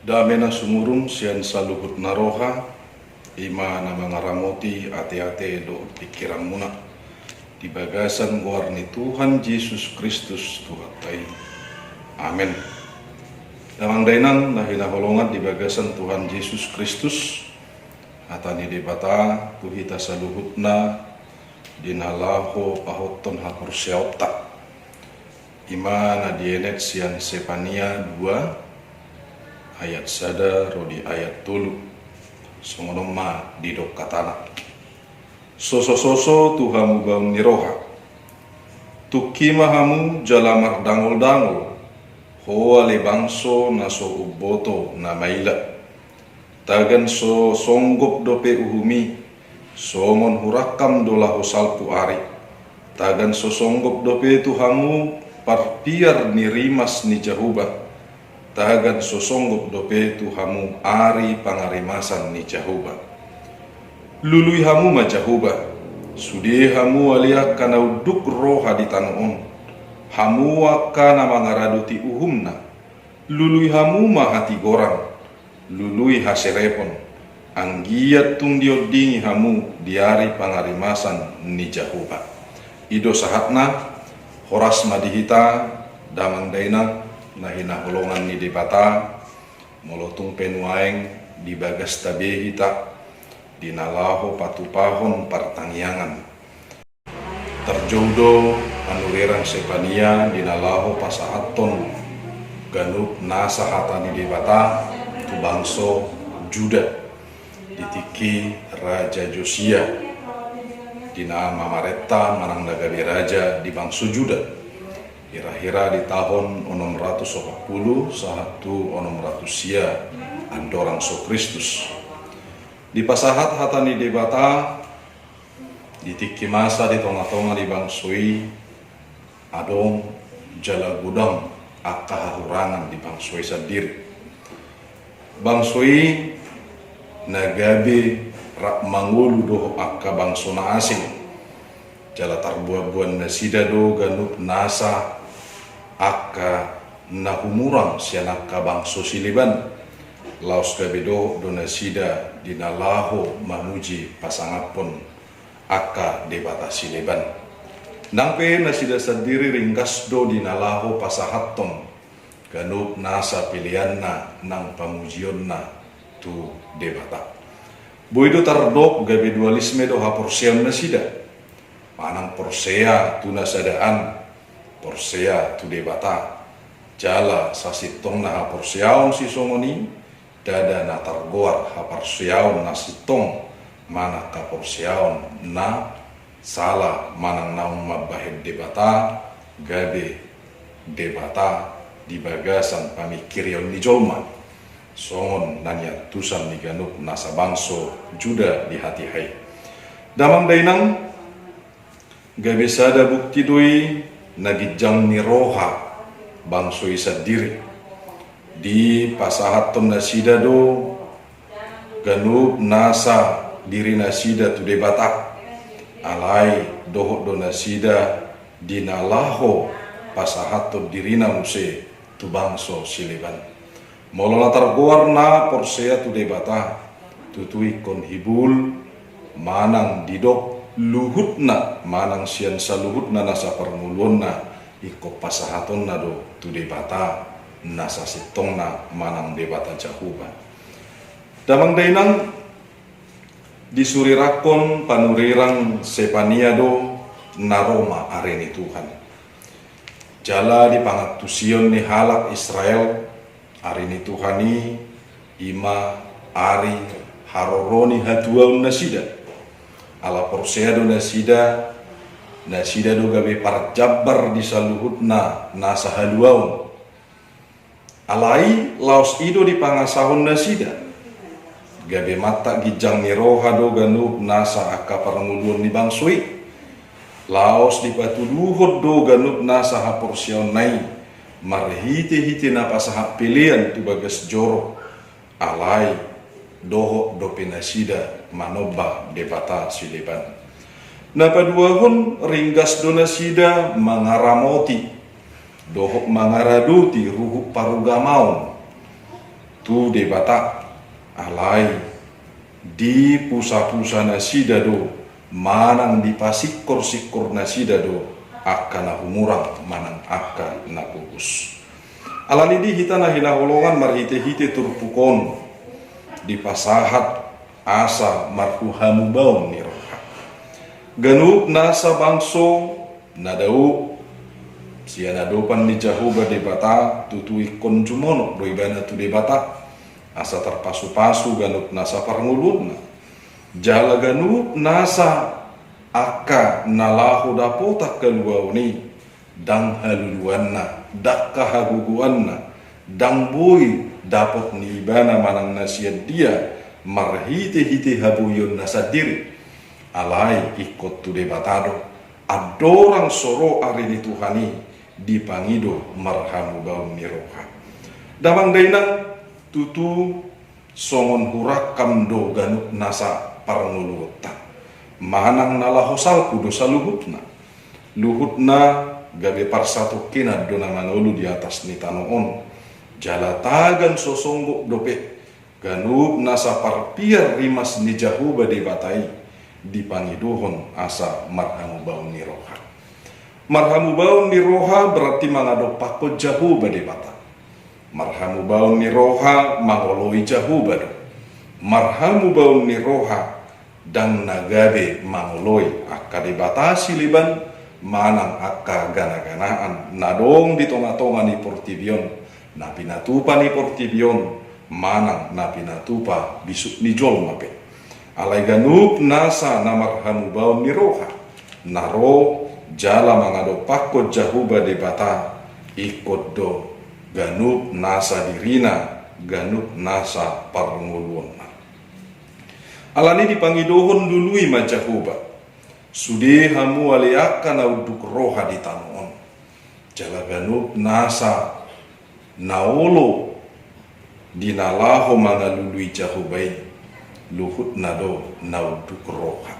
Damena sumurung sian saluhut naroha ima na mangaramoti ate-ate do pikiran muna di bagasan warni Tuhan Yesus Kristus Tuhatai. Amin. Damang dainan na hinaholongan di bagasan Tuhan Yesus Kristus hatani debata tuhita saluhutna dinalaho pahoton hakursiauta ima na dienet sian Sepania 2 ayat sada rodi ayat tulu songonoma didok katana soso Tuhamu baum niroha tukimahamu jalamar dangol hoa le bangso na so uboto na maila tagan so songgop dope uhumi somon hurakam dolahu salpu ari tagan so songgop dope Tuhamu parpiar ni rimas ni jahuba tagan sosonggop dope Tuhamu ari pangarimasan ni jahuba lului hamu ma jahuba sudi hamu aliak kana uduk roha di tanoon hamu kana mangaraduti uhumna lului hamu ma hati gorang lului haserepon anggiat tung diodingi hamu diari pangarimasan ni jahuba ido sahatna horas madihita damang daina nahina holongan ni debata molotung penuaeng di bagas tabehita dinalaho patupahon pertangyangan terjodo anureran Sepania dinalaho pasahaton ganup nasahata ni debata tu bangso Juda ditiki Raja Josia dina mamareta manang dagabi raja di bangso Juda kira-kira di tahun 640 sahatu 600 sia andorang so Kristus di pasahat hatani debata di tiki masa di tonga-tonga di bangsoi adong jala gudang akka hahurangan di bangsoi sadiri bangsoi nagabe rak mangulu doh akka bangsona asing jala tarbuabuan nasida do ganup nasa akka nahumurang sianaka bangso siliban laos kabedo donasida dinalaho manuji pasangapon akka debata siliban nangpe nasida sendiri ringkas do dinalaho pasahaton ganup nasa pilihanna nang pamujionna tu debata boido tardok gabe dualisme do haporsiam nasida manang porsea tu nasadaan porsea tu debata jala sasitong na porseaon si somoni dada na targoar haporseaon na sitong mana ka porseaon na sala manang naung mabahid debata gabe debata di bagasan pamikirion ni jolma songon nanya tusan ni ganup nasa bangso Juda di hati hai damang dainang gabe sada bukti doi nagijang ni roha bangso isa diri di pasahaton nasida do ganup nasa diri nasida tu debata alai dohok do nasida dinalaho pasahaton dirina muse tu bangso siliban molo latar goarna porsea tu debata tutui kon hibul manang didok luhutna manang sian saluhutna nasa permuluonna iko pasahaton na do tu debata nasa sitongna manang debata jahuba damang dainang disurirakon panurirang Sepania do naroma areni Tuhan jala di pangatusion ni halak Israel areni Tuhani ima ari haroroni hatuaun nasida ala porsea do nasida do gabe parjabar di saluhutna nasa haluaun alai laos ido di pangasahon nasida gabe mata gijang ni roha do ganup nasa akka paranguluan ni bangsoi laos di patuluhod do ganup nasa haporseaon nai marhite-hite na pasahap pilihan tu bagas joro alai doho do penasida manoba debata siliban napaduahon ringgas do nasida mangaramoti dohok mangaraduti ruhuk parugamaon tu debata alai di pusa-pusa nasida do manang di pasikor-sikor nasida do akka na humurang manang akka na pupus. Alani di hita na hinaholongan marhite-hite turpukon di pasahat asa marhuhamu baum ni roha. Ganuk nasa bangso nadau siana dopan ni jahuba debata tutui konjumono doibana tu debata asa terpasu-pasu ganuk nasa parngulutna jala ganuk nasa akka nalahu dapota keluauni dang haluluanna dakka haguguanna dang boy dapat nibana manang nasiat dia marhite-hite habuyun nasa diri alai ikut tu debatado adorang soro arini Tuhani dipangido marhamu baum miroha damang dainang tutu songon hurakam do ganuk nasa parngulutan manang nalahosal kudosa luhutna gabe parsatu kina dona manolu di atas ni tanoon jalatagan sosonggok dope ganuk nasa parpiar rimas ni jahuba debatai dipangidohon asa marhamu baun ni roha. Marhamu baun ni roha berarti mangado pakko jahuba debata. Marhamu baun ni roha mangoloi jahuba do. Marhamu baun ni roha dang nagabe mangoloi akka debata siliban manang akka gana-ganaan nadong di tonga-tonga ni portibion na pinatupa ni portibion manang na pinatupa bisuk ni jol mape alai ganuk nasa na marhamu baun ni roha naro jala mangado pakko jahuba debata ikut do ganuk nasa dirina ganuk nasa parngulun alani dipangidohon dului majahuba sude hamu aliaka na uduk roha di tanon jala ganuk nasa naolo dinalaho mangalului jahubai luhut nado na uduk roha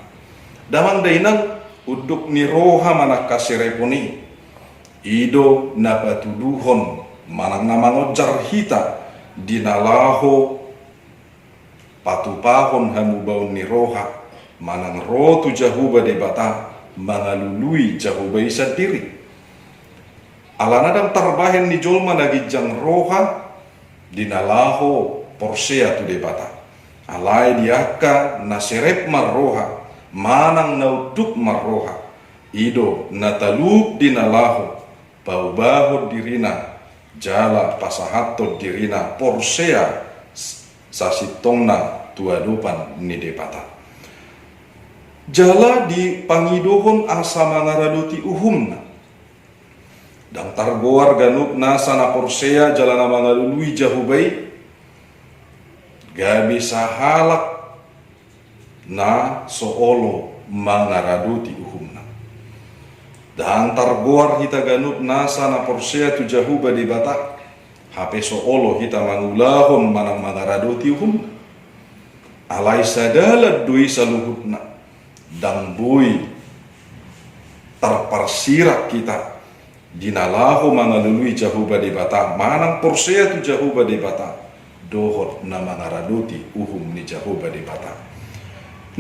damang dainang uduk ni roha manak kasireponi ido na patuduhon manang namangojar hita dinalaho patupahon hamu baun ni roha manang rotu jahuba debata mangalului jahubai sadiri alanadang tarbahen ni jolma nagijang roha dinalaho porsea tu debata alai diaka naserep marroha manang nauduk marroha ido nataluk dinalahu bau-bahu dirina jala pasahato dirina porsea sasitongna tuadupan ni debata jala di pangidohon asa mangaraduti uhumna dang targoar ganuk nasa na porsea jala na mangalului jahubai gabi sahalak na soolo mangaraduti uhumna dan targoar hita ganuk nasa na porsea tu jahuba di bata hape soolo hita mangulahon manang mangaraduti uhumna alai sadala dui saluhutna dan bui terparsirak kita dinalahu mangalului jahuba di bata manang porsea tu jahuba di bata dohot na mangaraduti uhum ni jahuba di bata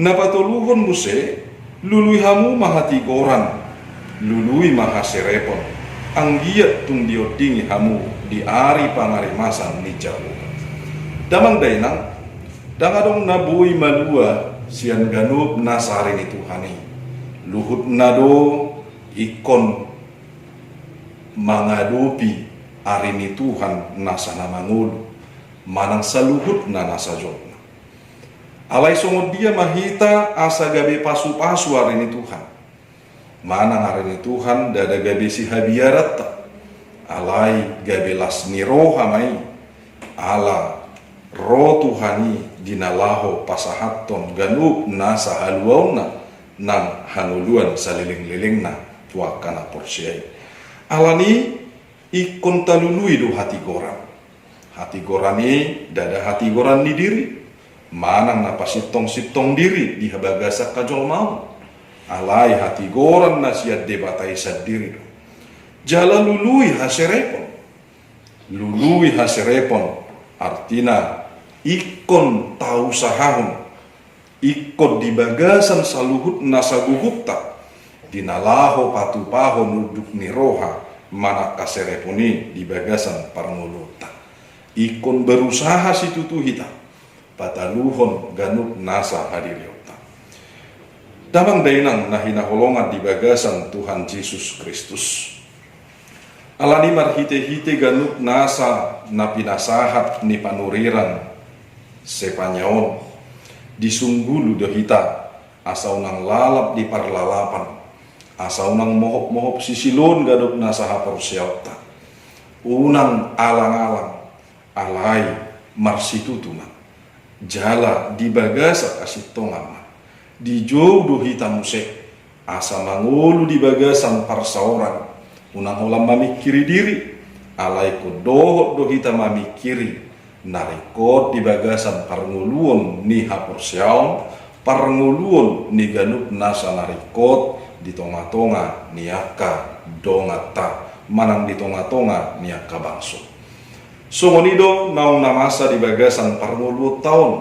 napatuluhon muse lului hamu mahati goran lului mahaserepon anggiat tung diodingi hamu di ari pangarimasan ni jahuba damang dainang dangadong nabui malua sian ganuk nasari ni Tuhani luhut nado ikon mangadupi ari ni Tuhan nasana mangulu manang saluhut na nasa jolna alai songo dia mahita asa gabe pasu-pasu ari ni Tuhan manang ari ni Tuhan dada gabe si habiarata alai gabe las ni roha mai ala roh Tuhani dinalaho pasahaton ganuk nasa haluauna nang hanguluan saliling-lilingna tuakana porsiai alani ikon talului do hati gorani dada hati goran ni diri manang napa sitong diri di habagasa kajol mau alai hati goran nasiat debatai sadiri jala lului haserepon Artina ikon tahu sahahun, ikon di bagasan saluhut nasa gugupta, dinalaho patupaho nuduk niroha, mana kasereponi di bagasan parnguluta. Ikon berusaha situtu hita, pataluhon ganuk nasa hadiriota. Damang dainang nahina holongan di bagasan Tuhan Yesus Kristus. Alani marhite-hite ganuk nasa napinasahat ni panuriran sepanyaon disunggulu dohita asau nang lalap di parlalapan asau nang mohop-mohop sisilon ganuk nasa haporsiauta unang alang-alang alai marsitutuna jala di bagasa kasih tongan di jauh dohita musek asa mangulu di bagasan parsaoran unang holam mamikiri diri alai kodohot dohita mamikiri narikot di bagasan parnguluon ni haporsiaon parnguluon ni ganuk nasa narikot di tonga-tonga niaka dongata manang di tonga-tonga niaka bangso songonido naung namasa di bagasan parnguluon taon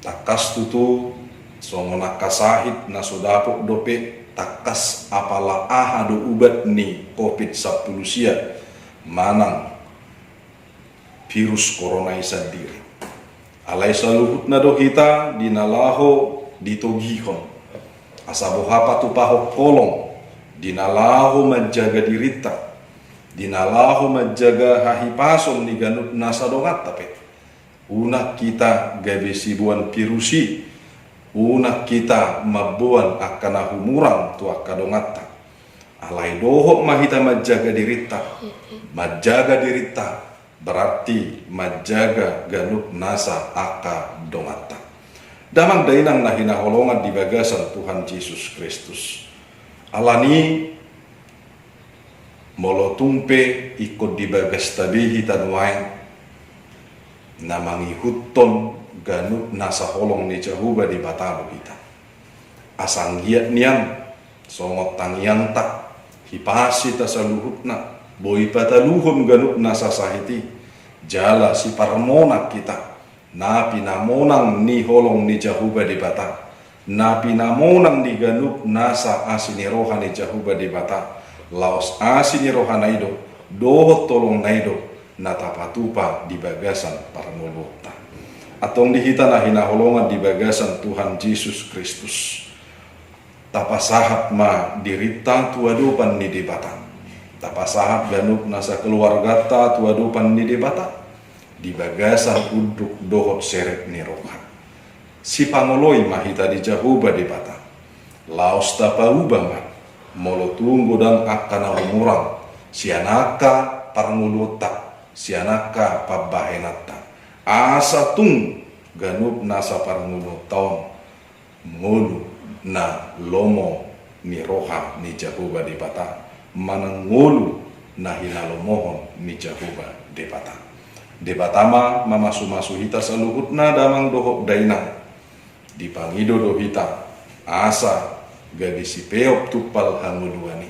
takas tutu songonakasahit na sodapok dope takas apala ahado ubat ni COVID-19 manang virus corona isa diri. Alai saluhut na dohita dinalaho ditogihon. Asaboha patupaho kolong dinalaho menjaga dirita. Dinalaho menjaga hahipason ni ganut nasa dongat tapi. Unak kita gabesibuan virusi. Unak kita mabuan akan humurang tu akadongata. Alai dohok mahita majaga dirita. Majaga dirita berarti majaga ganuk nasa akadongata. Damang dainang nahina holongan di bagasan Tuhan Yesus Kristus. Alani molotumpe ikut di bagas tabihi tanuain namangi huton ganuk nasa holong ni jahuba di batalu kita. Asang giat nian songot tangiang tak hipasi tasaluhutna boi pataluhon ganuk nasa sahiti jala si parmonak kita napi namonang ni holong ni jahuba di bata napi namonang di ganuk nasa asini roha ni jahuba di bata laos asini roha naido dohot tolong naido natapatupa di bagasan parmolota atong dihita na hinaholongan di bagasan Tuhan Yesus Kristus. Tapasahat ma dirita tuadupan ni debata. Tapasahat ganuk nasa keluarga ta tuadupan ni debata. Di bagasan uduk dohot seret ni roha. Si pangoloi mahita di jahuba debata. Laos tapauba ma molo tunggu dan akan umurang. Sianaka parnguluta, sianaka pabahenata. Asa tung ganup nasa parngulu taon ngulu na lomo ni roha ni jahuba di bata manangulu na hinalomohon ni jahuba di bata di batama mamasu-masu hita saluhut na damang dohok dainang di pangido dohita asa gadisi peop tupal hanguluani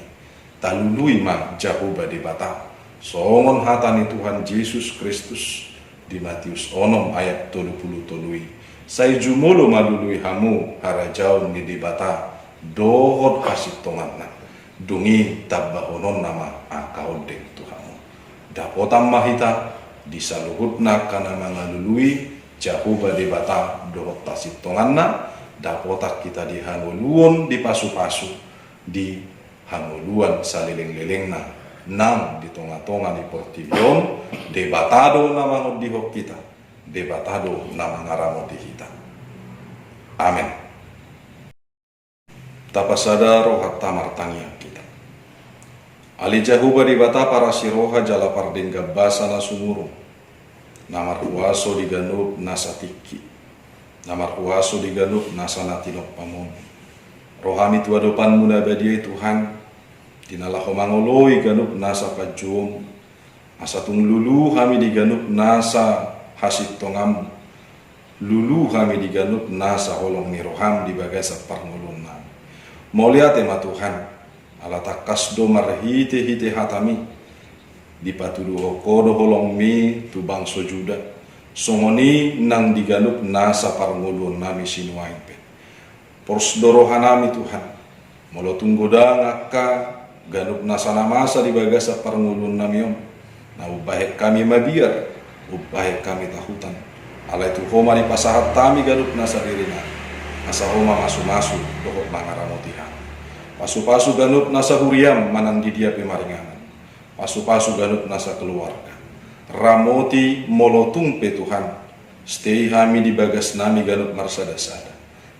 talului ma jahuba di bata songon hatani Tuhan Yesus Kristus di Matius 6 ayat 30 tolui sai jumolo malului hamu harajaun ni dibata dohot asit tongatna dungi tabbahonon nama akaodeng Tuhanmu dapotam mahita disaluhutna kana mangalului jahuba dibata dohot asit tonganna dapotak kita di hanguluon di pasu-pasu di hanguluan salileng-lelengna nang di tonga-tonga ni portivion debatado nama ngodihok kita debatado nama ngaramo di kita amin tapasada roha tamar tangian kita ali jahuba dibata para siroha jala parding gabasa na sumuru namar huaso diganup nasa tiki namar huaso diganup nasa natinok pamon rohami tuadopan mula badiai Tuhan tinalah mangoloi ganup nasa pajum asatung lulu kami diganup nasa hasit tongam lulu kami diganup nasa holong niroham di bagasa parngulun nami mau lihat tema Tuhan ala takas do marhite hite hatami dipatudu okodo holong mi tu bangso Juda songoni nang digalup nasa parngulun nami sinuain pe porsdoro hanami Tuhan molo tunggoda ngakka ganup nasa namasa di bagasa parngulun nami om na ubahek kami mabiar ubahek kami tahutan alai tu homa di pasahat tami ganup nasa dirina asa homa masu-masu dohot mangaramotihan pasu-pasu ganup nasa huriam manandi dia pemaringanan pasu-pasu ganup nasa keluarga ramoti molotung pe Tuhan stay hami di bagas nami ganup marsada-sada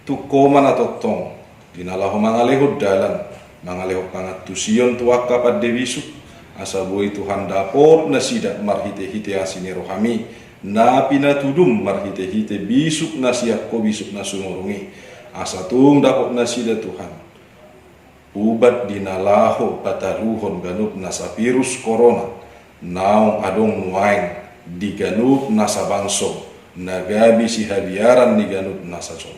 tu koma na totong dinalaho mangalehod dalan mangalehod pangat tusion tuak kapat dewisu asa boi Tuhan dapor na sida marhite-hite asine rohami na pinatudum marhite-hite bisuk na siap ko bisuk na sumurungi asa tung dapot na sida Tuhan ubat dinalaho pataruhon ganup nasa virus corona naong adong nuaing di ganup nasa bangso nagabi si habiaran di ganup nasa som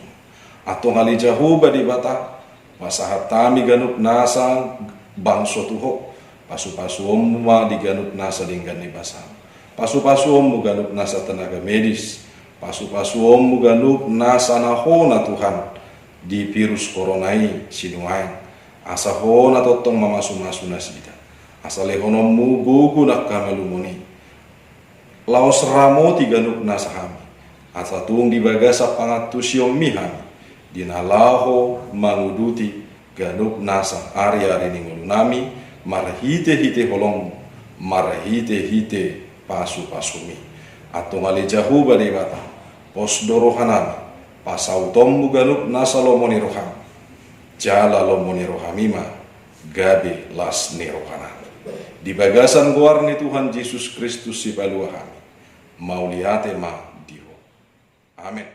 atong halijahuba di bata masahatami ganup nasa bangso tuho pasu-pasu omma di ganup nasa dinggan ni basam pasu-pasu ommu ganup nasa tenaga medis pasu-pasu ommu ganup nasa nahona Tuhan di virus coronai sinuaing asa hona totong mamasu-masu nasida asa lehonommu gugu nak kamalumuni laos ramoti ganup nasa hami asa tung di bagasa pangatusiom mihami dinalaho manguduti ganup nasa ari-ari ningulunami marhite-hite holong marhite-hite pasu-pasumi atau ngalejahu bade bata posdoro hanami pasautom ganup nasa lomoni roham jala lomoni rohamima gabe las nerohana di bagasan guarni Tuhan Yesus Kristus si baluahami mauliate ma diho amin.